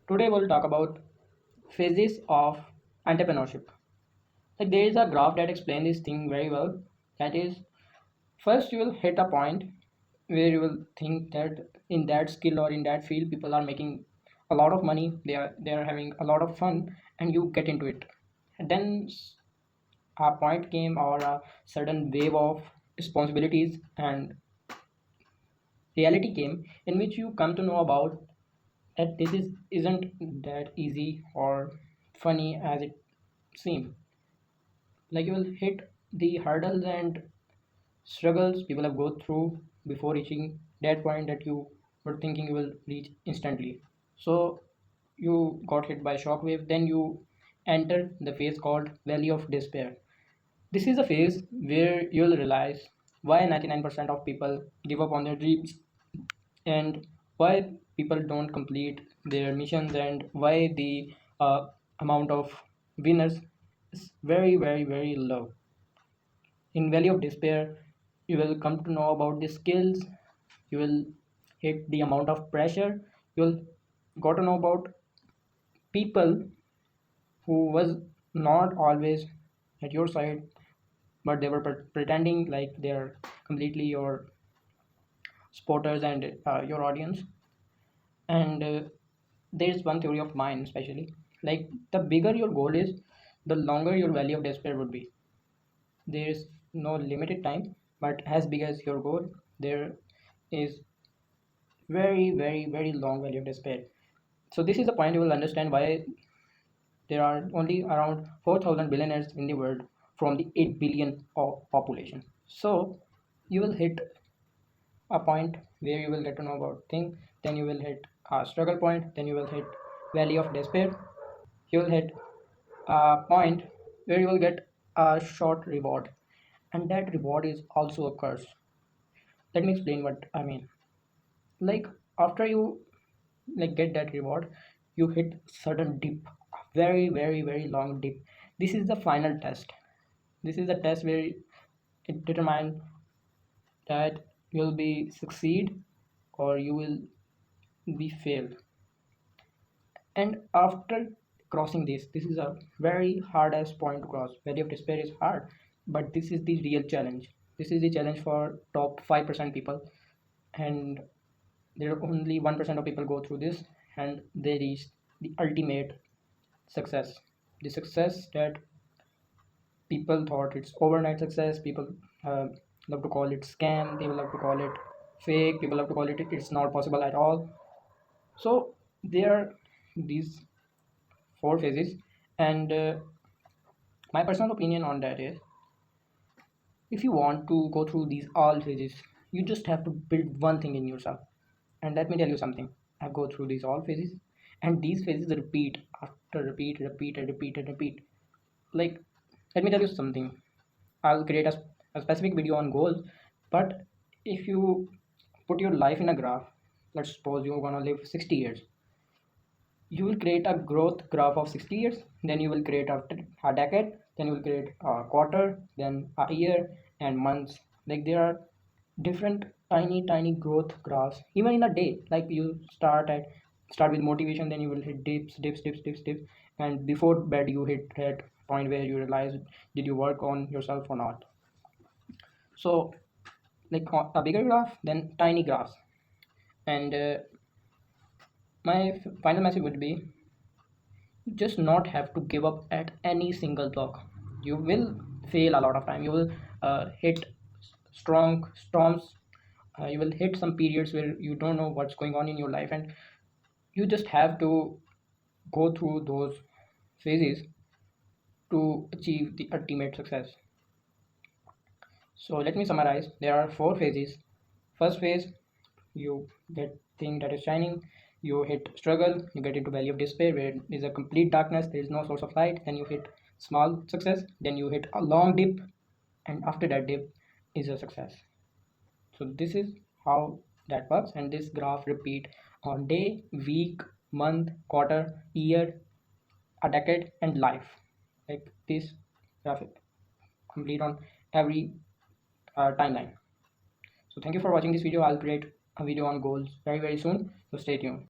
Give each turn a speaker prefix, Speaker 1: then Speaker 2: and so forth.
Speaker 1: Today we'll talk about phases of entrepreneurship. Like there is a graph that explains this thing very well. That is, first you will hit a point where you will think that in that skill or in that field people are making a lot of money. They are having a lot of fun, and you get into it. And then a point came or a sudden wave of responsibilities and reality came in which you come to know about that isn't that easy or funny as it seems. Like you will hit the hurdles and struggles people have go through before reaching that point that you were thinking you will reach instantly. So you got hit by shockwave, then you enter the phase called valley of despair. This is a phase where you'll realize why 99% of people give up on their dreams, and why people don't complete their missions, and why the amount of winners is very very very low. In valley of despair you will come to know about the skills, you will hit the amount of pressure, you'll got to know about people who was not always at your side, but they were pretending like they're completely your supporters and your audience. And there's one theory of mine especially, like the bigger your goal is, the longer your valley of despair would be. There's no limited time, but as big as your goal, there is very very very long valley of despair. So this is the point you will understand why there are only around 4,000 billionaires in the world from the 8 billion of population. So you will hit a point where you will get to know about thing, then you will hit a struggle point, then you will hit valley of despair, you will hit a point where you will get a short reward, and that reward is also a curse. Let me explain what I mean. Like after you like get that reward, you hit sudden dip, a very very very long dip. This is the final test. This is the test where it determines that you'll be succeed or you will be failed. And after crossing this is a very hardest point to cross. Valley of despair is hard, but this is the real challenge. This is the challenge for top 5% people, and there are only 1% of people go through this, and they reach the ultimate success. The success that people thought it's overnight success. People uh, love to call it scam, people love to call it fake, people love to call it it's not possible at all. So there are these four phases, and my personal opinion on that is, if you want to go through these all phases, you just have to build one thing in yourself. And let me tell you something, I go through these all phases, and these phases repeat after repeat, repeat and repeat and repeat. Like, let me tell you something. I'll create a specific video on goals, but if you put your life in a graph, let's suppose you're gonna live 60 years, you will create a growth graph of 60 years, then you will create a decade, then you will create a quarter, then a year and months. Like there are different tiny tiny growth graphs even in a day. Like you start with motivation, then you will hit dips, and before bed you hit that point where you realize did you work on yourself or not. So like a bigger graph, then tiny graphs. And my final message would be, you just not have to give up at any single block. You will fail a lot of time, you will hit strong storms, you will hit some periods where you don't know what's going on in your life, and you just have to go through those phases to achieve the ultimate success. So let me summarize, there are four phases. First phase, you get thing that is shining, you hit struggle, you get into valley of despair where there is a complete darkness, there is no source of light, then you hit small success, then you hit a long dip, and after that dip is a success. So this is how that works, and this graph repeat on day, week, month, quarter, year, a decade and life. Like this graphic complete on every timeline. So thank you for watching this video. I'll create a video on goals very very soon, so stay tuned.